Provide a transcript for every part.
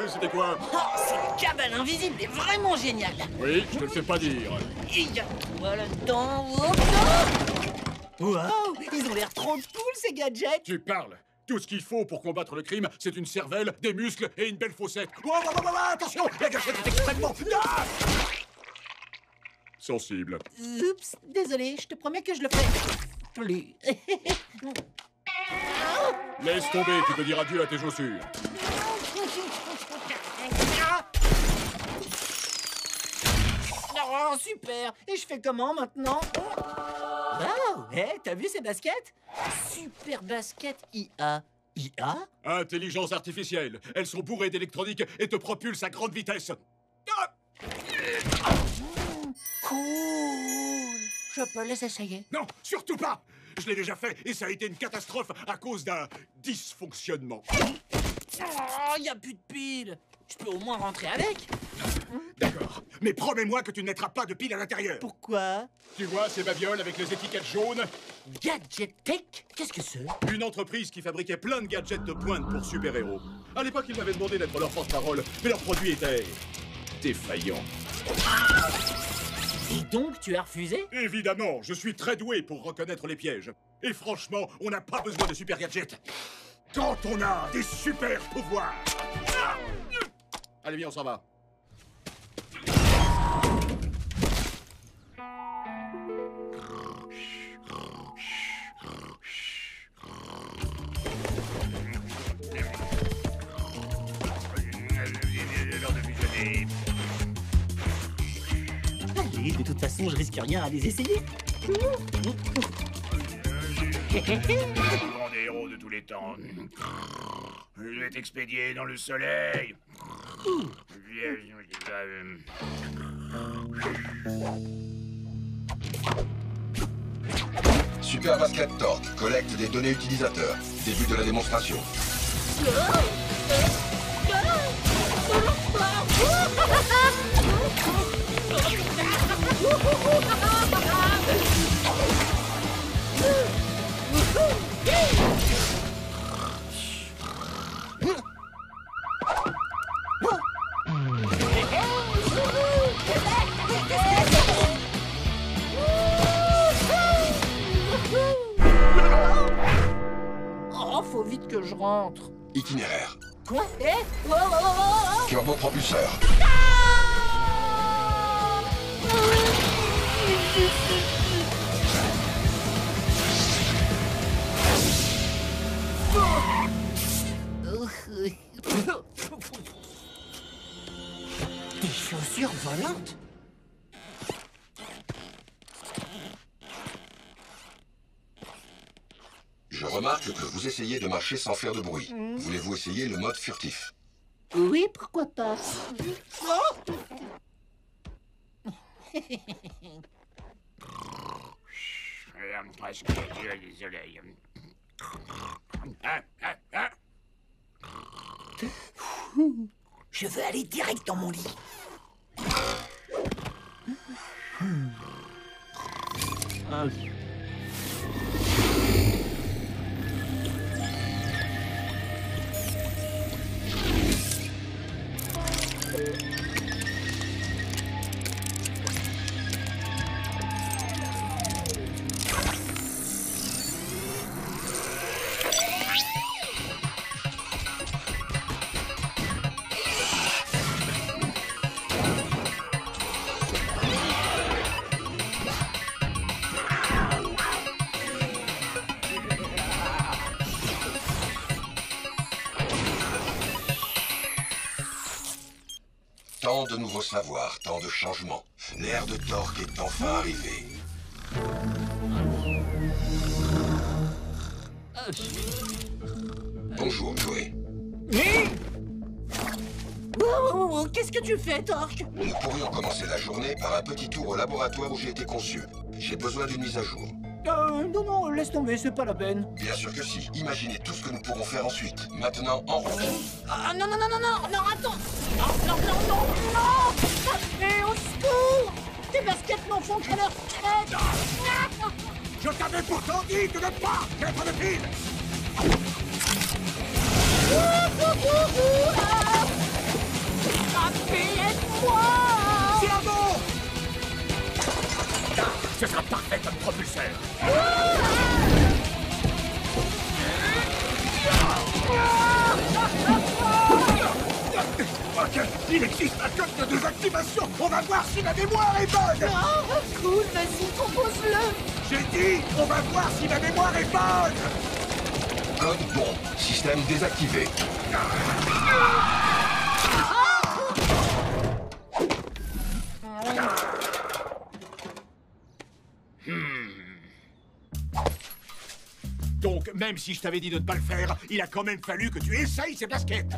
C'était quoi? Oh, cette cabane invisible est vraiment géniale. Oui, je te le fais pas dire. Il y a quoi là-dedans? Wow, ils ont l'air trop cool ces gadgets. Tu parles. Tout ce qu'il faut pour combattre le crime, c'est une cervelle, des muscles et une belle fossette. Attention, la gâchette est extrêmement... sensible. Oups, désolé, je te promets que je le ferai plus. Laisse tomber, tu peux dire adieu à tes chaussures. Oh, super. Et je fais comment maintenant? Wow, hey, t'as vu ces baskets? Super basket IA. IA? Intelligence artificielle. Elles sont bourrées d'électronique et te propulsent à grande vitesse. Cool. Je peux les essayer. Non, surtout pas. Je l'ai déjà fait et ça a été une catastrophe à cause d'un dysfonctionnement. Oh, y a plus de piles. Je peux au moins rentrer avec. D'accord, mais promets-moi que tu ne mettras pas de piles à l'intérieur. Pourquoi? Tu vois ces babioles avec les étiquettes jaunes? Gadget Tech? Qu'est-ce que c'est? Une entreprise qui fabriquait plein de gadgets de pointe pour super-héros. À l'époque, ils m'avaient demandé d'être leur porte-parole, mais leurs produits étaient... défaillants. Et donc, tu as refusé? Évidemment, je suis très doué pour reconnaître les pièges. Et franchement, on n'a pas besoin de super gadgets. Quand on a des super pouvoirs. Allez, viens, on s'en va. Allez, de toute façon, je risque rien à les essayer. Le plus grand des héros de tous les temps. Je vais t'expédier dans le soleil. Super Basket Torque collecte des données utilisateurs. Début de la démonstration. Oh, faut vite que je rentre. Itinéraire. Quoi? Eh? Oh, oh, oh, oh. Turbopropulseur. Des chaussures volantes? Je remarque que vous essayez de marcher sans faire de bruit. Voulez-vous essayer le mode furtif? Oui, pourquoi pas? Oh. Presque désolé. Je veux aller direct dans mon lit. Tant de nouveaux savoirs, tant de changements. L'ère de Torque est enfin arrivée. Bonjour, Joey. Oh, qu'est-ce que tu fais, Torque? Nous pourrions commencer la journée par un petit tour au laboratoire où j'ai été conçu. J'ai besoin d'une mise à jour. Non, laisse tomber, c'est pas la peine. Bien sûr que si. Imaginez tout ce que nous pourrons faire ensuite. Maintenant, en route. Ah, non, attends. Non. Mais au secours! Tes baskets n'en font qu'à leur crête. Je t'avais pourtant dit de ne pas mettre de piles. aidez-moi! Bravo! Ah, ce sera parfait comme propulseur. Ok, il existe un code de désactivation. On va voir si ma mémoire est bonne. Oh, cool, vas-y, compose-le! J'ai dit, on va voir si ma mémoire est bonne. Code bon. Système désactivé. Donc, même si je t'avais dit de ne pas le faire, il a quand même fallu que tu essayes ces baskets.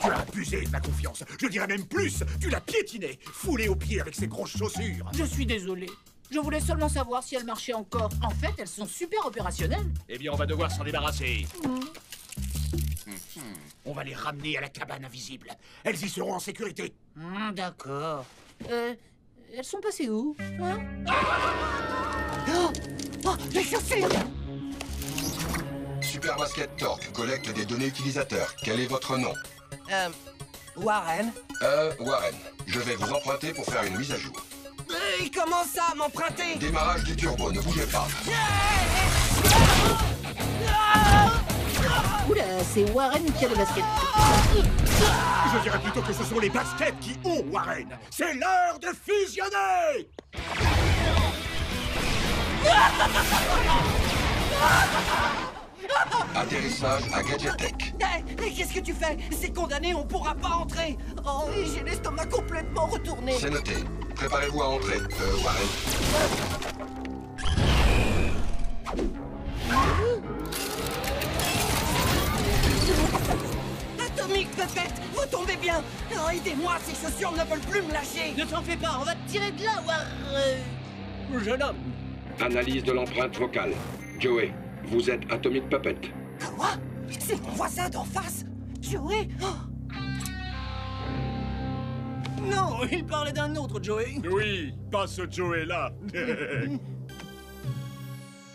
Tu as abusé de ma confiance. Je dirais même plus, tu l'as piétiné, foulé aux pieds avec ses grosses chaussures. Je suis désolé. Je voulais seulement savoir si elles marchaient encore. En fait, elles sont super opérationnelles. Eh bien, on va devoir s'en débarrasser. On va les ramener à la cabane invisible. Elles y seront en sécurité. D'accord. Elles sont passées où, hein? Oh, les chaussures! Super Basket Torque collecte des données utilisateurs. Quel est votre nom? Warren. Warren. Je vais vous emprunter pour faire une mise à jour. Il commence à m'emprunter. Démarrage du turbo, ne bougez pas. Oula, c'est Warren qui a les baskets. Je dirais plutôt que ce sont les baskets qui ont Warren. C'est l'heure de fusionner. Atterrissage à Gadget Tech. Qu'est-ce que tu fais? C'est condamné, on pourra pas entrer. Oh, j'ai l'estomac complètement retourné. C'est noté. Préparez-vous à entrer, Warren. Atomic Puppet, vous tombez bien. Oh, aidez-moi, ces chaussures ne veulent plus me lâcher. Ne t'en fais pas, on va te tirer de là, Warren. Jeune homme. Analyse de l'empreinte vocale. Joey, vous êtes Atomic Puppet. Quoi? C'est mon voisin d'en face? Joey? Oh. Non, il parlait d'un autre, Joey. Oui, pas ce Joey-là.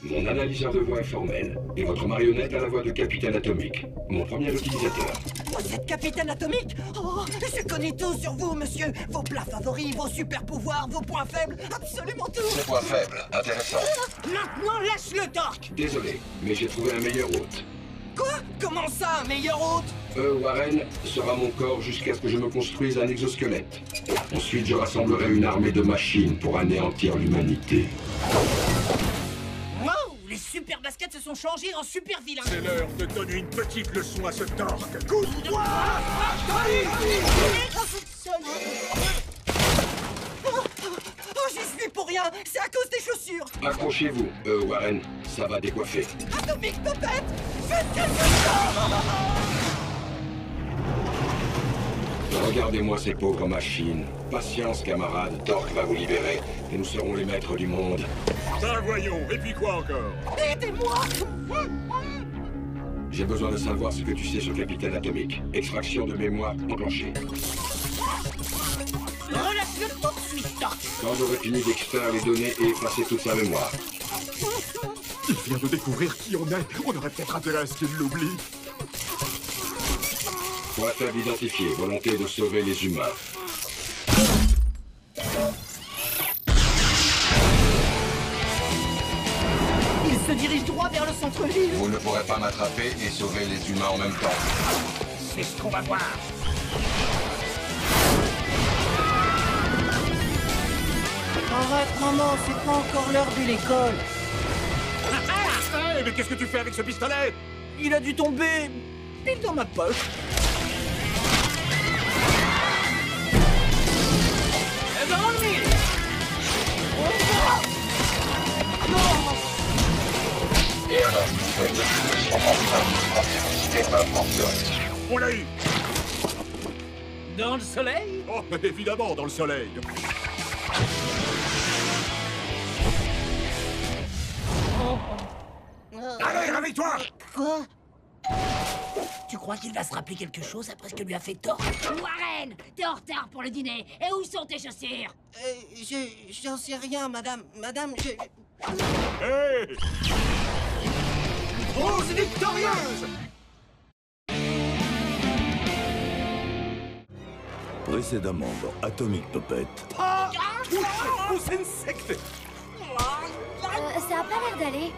Mon analyseur de voix est formel, et votre marionnette a la voix de Capitaine Atomique, mon premier utilisateur. Vous êtes Capitaine Atomique? Oh, je connais tout sur vous, monsieur. Vos plats favoris, vos super pouvoirs, vos points faibles, absolument tout. Ses points faibles, intéressant. Maintenant, lâche le torque. Désolé, mais j'ai trouvé un meilleur hôte. Quoi? Comment ça, un meilleur hôte? Warren sera mon corps jusqu'à ce que je me construise un exosquelette. Ensuite, je rassemblerai une armée de machines pour anéantir l'humanité. Wow, les super baskets se sont changées en super vilains. C'est l'heure de donner une petite leçon à ce torque. Coup de poing! Oh, j'y suis pour rien. C'est à cause des chaussures. Accrochez-vous, Warren, ça va décoiffer. Atomic Puppet, faites quelque chose. Regardez-moi ces pauvres machines. Patience, camarade, Torque va vous libérer, et nous serons les maîtres du monde. Ben voyons, et puis quoi encore? Aidez-moi. J'ai besoin de savoir ce que tu sais sur Capitaine Atomique. Extraction de mémoire enclenchée. Relâche-le tout de suite, Torque. Quand j'aurai fini d'extraire les données et effacer toute sa mémoire. Il vient de découvrir qui on est. On aurait peut-être intérêt à ce qu'il l'oublie. Point faible identifié, volonté de sauver les humains. Il se dirige droit vers le centre-ville. Vous ne pourrez pas m'attraper et sauver les humains en même temps. C'est ce qu'on va voir. Arrête, maman, c'est pas encore l'heure de l'école. Mais qu'est-ce que tu fais avec ce pistolet? Il a dû tomber pile dans ma poche. Dans le mille. On l'a eu. Dans le soleil? Oh, évidemment, dans le soleil. Allez, réveille-toi! Quoi? Tu crois qu'il va se rappeler quelque chose après ce que lui a fait Torque? Warren, t'es en retard pour le dîner. Et où sont tes chaussures? J'en sais rien, madame. Madame, Hey! Rose victorieuse! Précédemment dans Atomic Puppet. Pas touche aux insectes. Ça a pas l'air d'aller.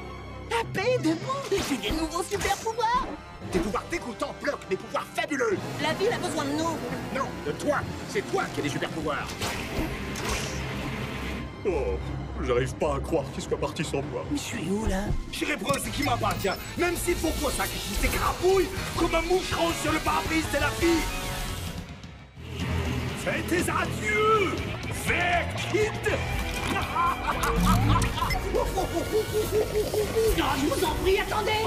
AP, debout. J'ai des nouveaux super pouvoirs. Tes pouvoirs dégoûtants bloquent mes pouvoirs fabuleux. La ville a besoin de nous. Non, de toi. C'est toi qui as des super pouvoirs. Oh, j'arrive pas à croire qu'il soit parti sans moi. Mais je suis où, là? J'irai prendre ce qui m'appartient, même s'il faut pour ça que je t'écrapouille comme un moucheron sur le pare-brise de la fille. Fais tes adieux, Verkid. Non, je vous en prie, attendez.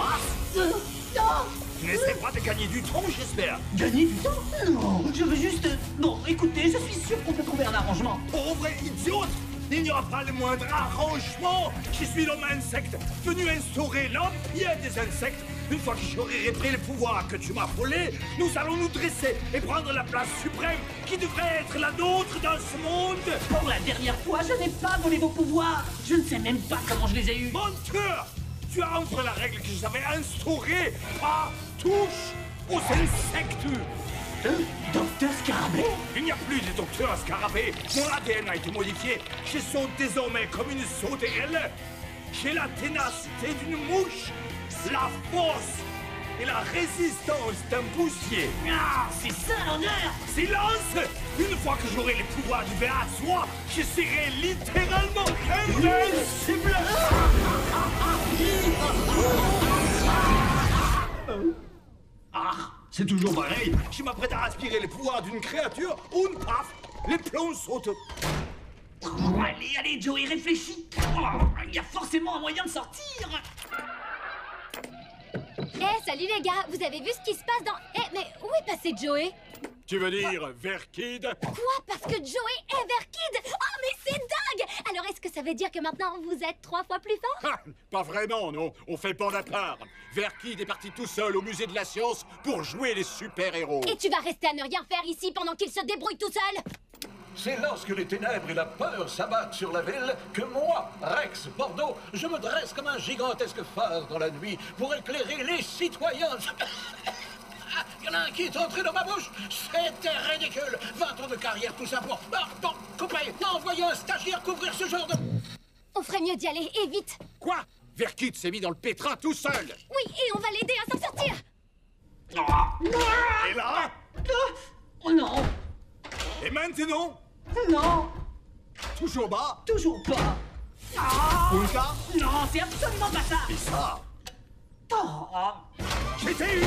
Non. N'essaie pas de gagner du temps, j'espère. Gagner du temps? Non, je veux juste... Bon, écoutez, je suis sûr qu'on peut trouver un arrangement. Pauvre idiote, il n'y aura pas le moindre arrangement. Je suis l'homme insecte, venu instaurer l'empire des insectes. Une fois que j'aurai repris le pouvoir que tu m'as volé, nous allons nous dresser et prendre la place suprême qui devrait être la nôtre dans ce monde. Pour la dernière fois, je n'ai pas volé vos pouvoirs. Je ne sais même pas comment je les ai eus. Menteur! Tu as enfreint la règle que j'avais instaurée. Pas touche aux insectes. Docteur Scarabée? Il n'y a plus de docteur Scarabée. Mon ADN a été modifié. Je saute désormais comme une sauterelle. J'ai la ténacité d'une mouche, la force et la résistance d'un bousier. Ah, c'est ça l'honneur! Silence! Une fois que j'aurai les pouvoirs du ver à soie, je serai littéralement invincible! Ah, c'est toujours pareil. Je m'apprête à aspirer les pouvoirs d'une créature, ou une paf, les plombs sautent. Allez, allez, Joey, réfléchis. Oh, il y a forcément un moyen de sortir. Salut les gars, vous avez vu ce qui se passe dans... mais où est passé Joey? Tu veux dire Verkid? Quoi? Parce que Joey est Verkid? Oh, mais c'est dingue! Alors, est-ce que ça veut dire que maintenant, vous êtes 3 fois plus fort? Ah, pas vraiment, non. On fait bande à part. Verkid est parti tout seul au musée de la science pour jouer les super-héros. Et tu vas rester à ne rien faire ici pendant qu'il se débrouille tout seul? C'est lorsque les ténèbres et la peur s'abattent sur la ville que moi, Rex Bordeaux, je me dresse comme un gigantesque phare dans la nuit pour éclairer les citoyens. Il y en a un qui est entré dans ma bouche. C'était ridicule. 20 ans de carrière, tout ça pour... Bon, coupez. Envoyez un stagiaire couvrir ce genre de... On ferait mieux d'y aller, et vite. Quoi? Verkid s'est mis dans le pétrin tout seul. Oui, et on va l'aider à s'en sortir. Et là? Oh non. Et maintenant? Non, Toujours bas? toujours pas. Ou ça? Non, c'est absolument pas ça. Et ça? Oh. J'étais eu.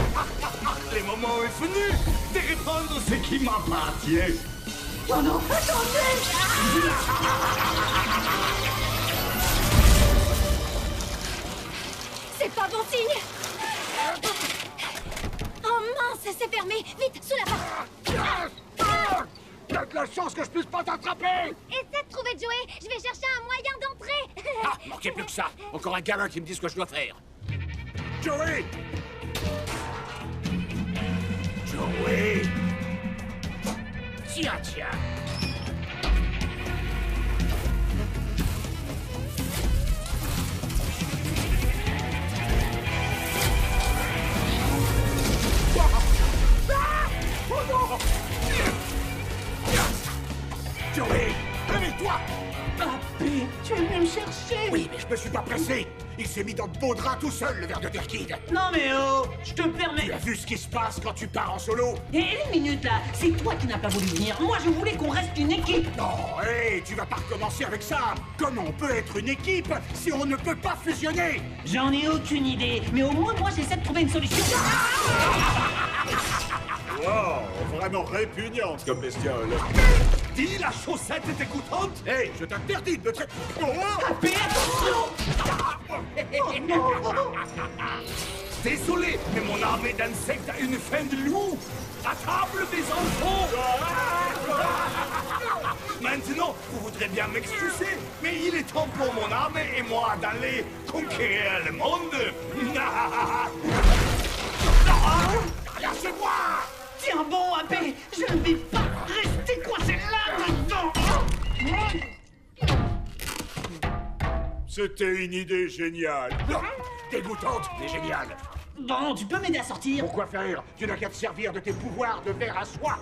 Le moment est venu de reprendre ce qui m'appartient. Oh non, attendez. C'est pas bon signe. Oh mince, c'est fermé. Vite, sous la porte. T'as de la chance que je puisse pas t'attraper. Essaie de trouver Joey. Je vais chercher un moyen d'entrer. Ah, manquez plus que ça. Encore un gamin qui me dit ce que je dois faire. Joey! Joey! Tiens. Oh non! Joey! Réveille-toi! AP, tu es venu me chercher. Oui, mais je me suis pas pressé. Il s'est mis dans de beaux draps tout seul, le verre de Verkid. Non mais oh, je te permets. Tu as vu ce qui se passe quand tu pars en solo? Et une minute là, c'est toi qui n'as pas voulu venir. Moi je voulais qu'on reste une équipe. Non, hé, tu vas pas recommencer avec ça. Comment on peut être une équipe si on ne peut pas fusionner? J'en ai aucune idée, mais au moins moi j'essaie de trouver une solution. Wow, vraiment répugnante comme bestiole. Dis, la chaussette est écoutante? Hé, je t'interdis de te... Oh! AP, attention. Désolé, mais mon armée d'insectes a une faim de loup. À table, mes enfants. Maintenant, vous voudrez bien m'excuser, mais il est temps pour mon armée et moi d'aller conquérir le monde. Lâchez-moi! Tiens bon, AP, je ne vais pas rester coincé là-dedans. C'était une idée géniale. Dégoûtante, mais géniale. Bon, tu peux m'aider à sortir? Pourquoi faire? Tu n'as qu'à te servir de tes pouvoirs de verre à soie.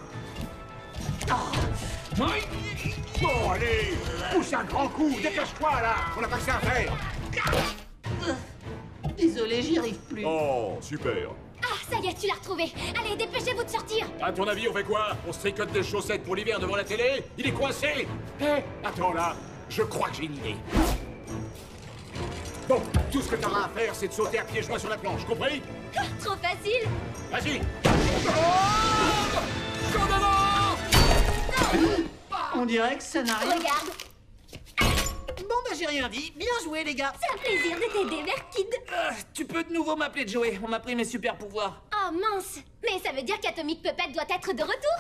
Bon, allez, pousse un grand coup, dépêche-toi, là. On n'a pas que ça à faire. Désolé, j'y arrive plus. Oh, super. Ah, ça y est, tu l'as retrouvé. Allez, dépêchez-vous de sortir. À ton avis, on fait quoi? On se tricote des chaussettes pour l'hiver devant la télé? Il est coincé. Hé, attends là, je crois que j'ai une idée. Bon, tout ce que t'auras à faire, c'est de sauter à pieds joints sur la planche, compris? Ah, trop facile. Vas-y. On dirait que ça n'a rien... Regarde, Bon, bah j'ai rien dit. Bien joué, les gars. c'est un plaisir de t'aider, Verkid. Tu peux de nouveau m'appeler Joey. On m'a pris mes super pouvoirs. Oh mince. Mais ça veut dire qu'Atomic Puppet doit être de retour.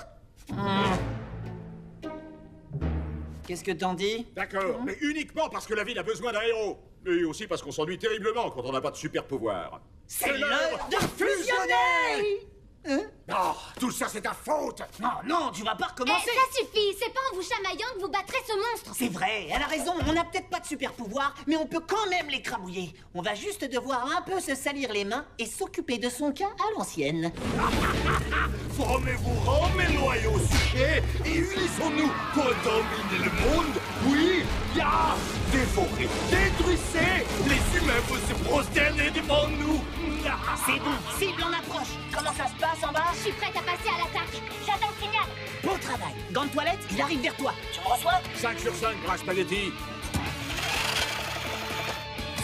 Qu'est-ce que t'en dis? D'accord, mais uniquement parce que la ville a besoin d'un héros. Et aussi parce qu'on s'ennuie terriblement quand on n'a pas de super pouvoir. C'est l'heure de fusionner! Oh, tout ça, c'est ta faute. Non, non, tu vas pas recommencer. Ça suffit. C'est pas en vous chamaillant que vous battrez ce monstre. C'est vrai, elle a raison. On n'a peut-être pas de super pouvoir, mais on peut quand même l'écrabouiller. On va juste devoir un peu se salir les mains et s'occuper de son cas à l'ancienne. Formez-vous rang, mes loyaux sujets, et unissons-nous pour dominer le monde. Oui, ya, dévorez, détruisez. Les humains vont se prosterner devant nous. C'est bon, cible en approche. Comment ça se passe en bas? Je suis prête à passer à l'attaque. J'attends le signal. Beau travail. Gant de toilette, il arrive vers toi. Tu me reçois? 5 sur 5, Grace Paletti.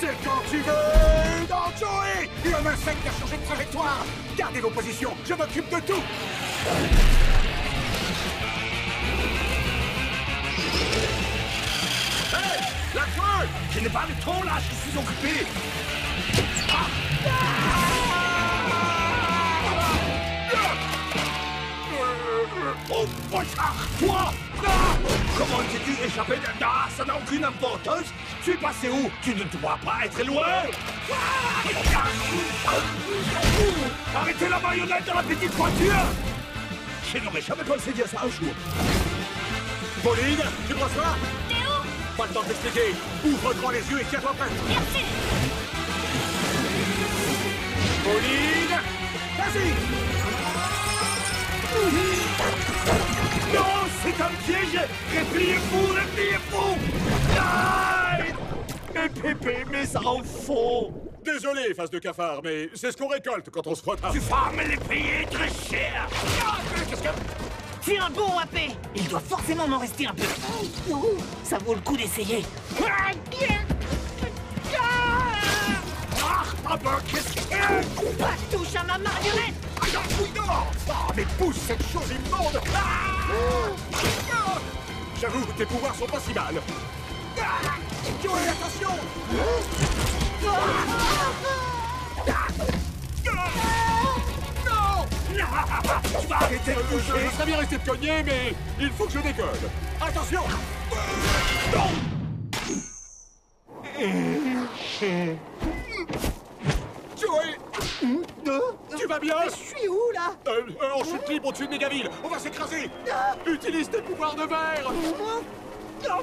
C'est quand tu veux. Non, Joey, l'homme insecte a changé de trajectoire. Gardez vos positions, je m'occupe de tout. Hey, la feu! Je n'ai pas le temps là, je suis occupé. Oh, poignard! Toi! Comment t'es-tu échappé de... Ah, ça n'a aucune importance! Tu es passé où? Tu ne dois pas être loin! Arrêtez la marionnette dans la petite voiture! Je n'aurais jamais pensé dire ça un jour. Pauline, tu me reçois? Théo, Pas le temps de t'expliquer. Ouvre grand les yeux et tiens-toi prête. merci. Pauline, vas-y. Non, c'est un piège! Repliez-vous, repliez-vous! Aïe! Mes pépés, mes enfants! Désolé, face de cafard, mais c'est ce qu'on récolte quand on se frotte. Tu vas me les payer très cher! Qu'est-ce que... Fais un bond, AP. Il doit forcément m'en rester un peu. Ça vaut le coup d'essayer. Ah ben, qu'est-ce que... Pas de touche à ma marionnette. Ah, mais pousse cette chose immonde. J'avoue, tes pouvoirs sont pas si mal. Joey, attention. Non. Tu vas arrêter de bouger! Je serais bien resté de cogner, mais il faut que je décolle. Attention. Joey, tu vas bien? Je suis où, là? En chute libre au-dessus de Mégaville. On va s'écraser. Utilise tes pouvoirs de verre. Non, non,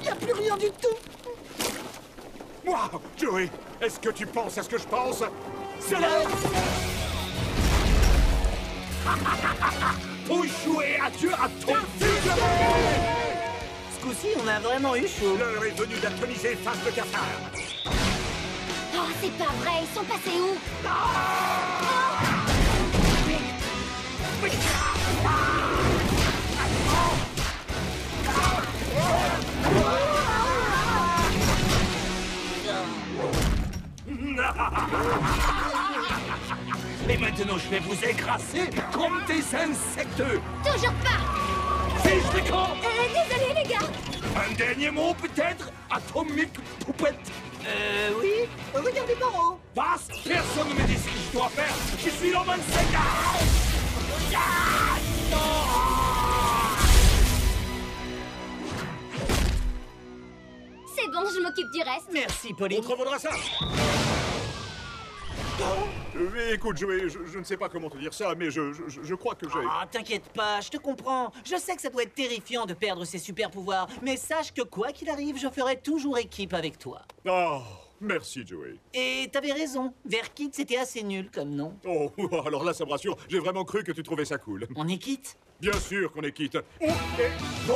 y a plus rien du tout. Moi, Joey, est-ce que tu penses à ce que je pense? C'est l'heure. Pour jouer à Dieu à ton Ce coup-ci, on a vraiment eu chaud. L'heure est venue d'atomiser face de cafard. Oh, c'est pas vrai. Ils sont passés où? Et maintenant, je vais vous écraser comme des insectes! Toujours pas. Fiche de camp! Désolé, les gars. Un dernier mot, peut-être? Atomic Poupette! Oui. Regardez par haut. Passe! Personne ne me dit ce que je dois faire! Je suis l'homme insecte! C'est bon, je m'occupe du reste. Merci, On Pauline. te revaudra ça. Mais écoute, Joey, je ne sais pas comment te dire ça, mais je crois que j'ai... Ah, t'inquiète pas, je te comprends. Je sais que ça doit être terrifiant de perdre ses super pouvoirs, mais sache que quoi qu'il arrive, je ferai toujours équipe avec toi. Oh, Merci, Joey. Et t'avais raison, Verkid, c'était assez nul comme nom. Oh, alors là, ça me rassure. J'ai vraiment cru que tu trouvais ça cool. On est quitte? Bien sûr qu'on est quitte. On est... Vos